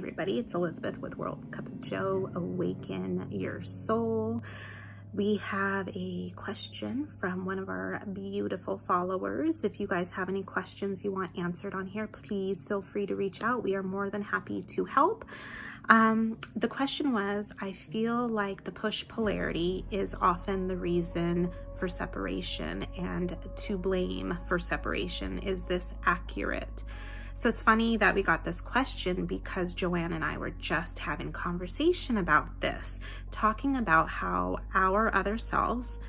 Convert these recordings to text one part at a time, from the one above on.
everybody, it's Elizabeth with World's Cup of Joe. Awaken your soul. We have a question from one of our beautiful followers. If you guys have any questions you want answered on here, please feel free to reach out. We are more than happy to help. The question was, I feel like the push polarity is often the reason for separation and to blame for separation. Is this accurate? So it's funny that we got this question because Joanne and I were just having conversation about this, talking about how our other selves,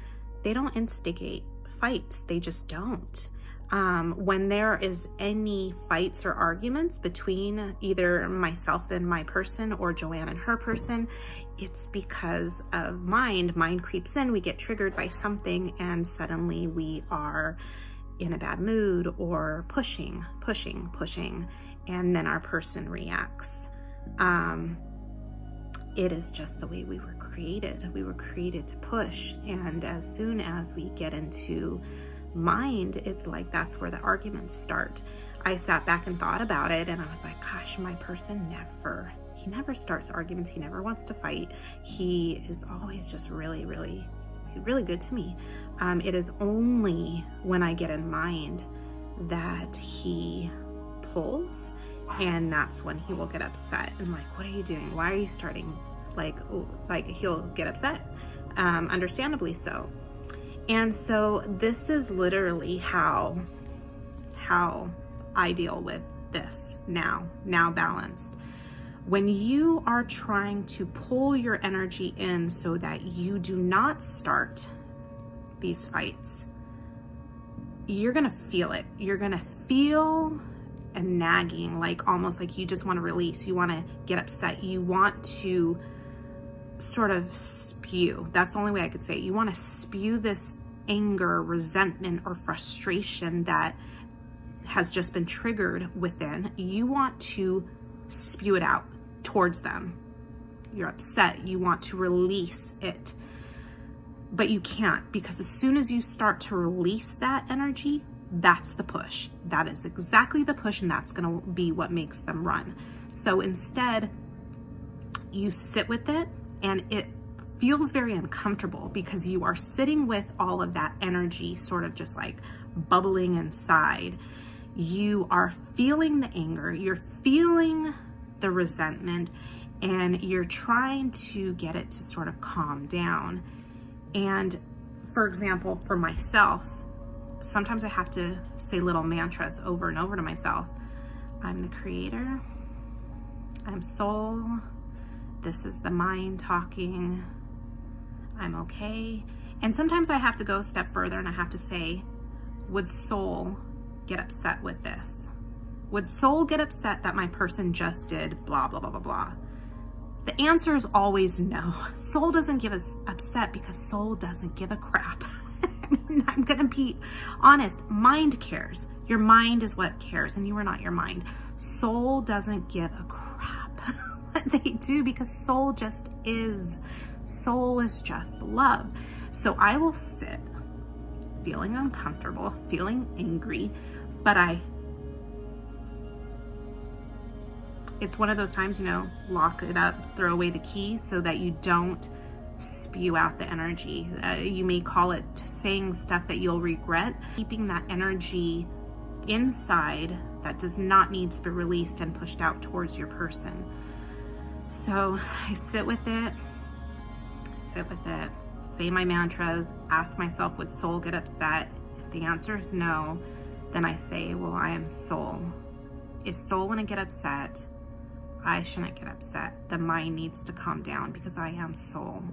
they don't instigate fights. They just don't. When there is any fights or arguments between either myself and my person or Joanne and her person, it's because of mind. Mind creeps in, we get triggered by something, and suddenly we are in a bad mood or pushing, and then our person reacts. It is just the way we were created. We were created to push, and as soon as we get into mind, it's like that's where the arguments start. I sat back and thought about it, and I was like, gosh, my person he never starts arguments. He never wants to fight. He is always just really good to me. It is only when I get in mind that he pulls, and that's when he will get upset and like, what are you doing? Why are you starting? Like he'll get upset, understandably so. And so this is literally how I deal with this now balanced. When you are trying to pull your energy in so that you do not start these fights, you're gonna feel it. You're gonna feel a nagging, like almost like you just want to release. You want to get upset. You want to sort of spew. That's the only way I could say it. You want to spew this anger, resentment, or frustration that has just been triggered within. You want to spew it out towards them. You're upset. You want to release it. But you can't, because as soon as you start to release that energy, that's the push. That is exactly the push, and that's going to be what makes them run. So instead, you sit with it, and it feels very uncomfortable because you are sitting with all of that energy sort of just like bubbling inside. You are feeling the anger, you're feeling the resentment, and you're trying to get it to sort of calm down. And for example, for myself, sometimes I have to say little mantras over and over to myself. I'm the creator. I'm soul. This is the mind talking. I'm okay. And sometimes I have to go a step further and I have to say, would soul get upset with this? Would soul get upset that my person just did blah, blah, blah, blah, blah? The answer is always no. Soul doesn't give us upset because soul doesn't give a crap. I'm gonna be honest, mind cares. Your mind is what cares, and you are not your mind. Soul doesn't give a crap what they do, because soul just is. Soul is just love. So I will sit feeling uncomfortable, feeling angry, but it's one of those times, lock it up, throw away the key so that you don't spew out the energy. You may call it saying stuff that you'll regret, keeping that energy inside that does not need to be released and pushed out towards your person. So I sit with it, say my mantras, ask myself, would soul get upset? If the answer is no, then I say, well, I am soul. If soul wouldn't get upset, I shouldn't get upset. The mind needs to calm down because I am soul.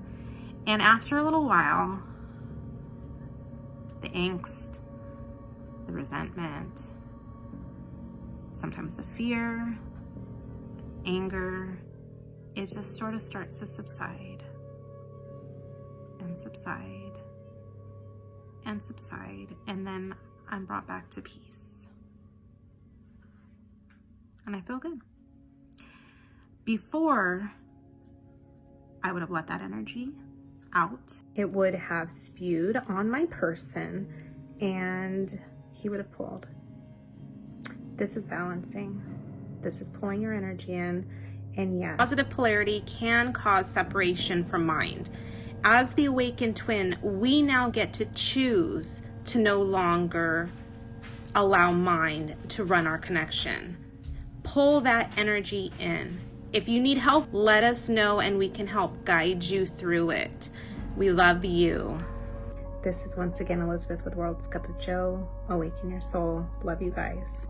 And after a little while, the angst, the resentment, sometimes the fear, anger, it just sort of starts to subside and subside and subside. And then I'm brought back to peace. And I feel good. Before, I would have let that energy out. It would have spewed on my person and he would have pulled. This is balancing. This is pulling your energy in And yes, positive polarity can cause separation from mind. As the awakened twin, we now get to choose to no longer allow mind to run our connection. Pull that energy in. If you need help, let us know and we can help guide you through it. We love you. This is once again Elizabeth with World's Cup of Joe. Awaken your soul. Love you guys.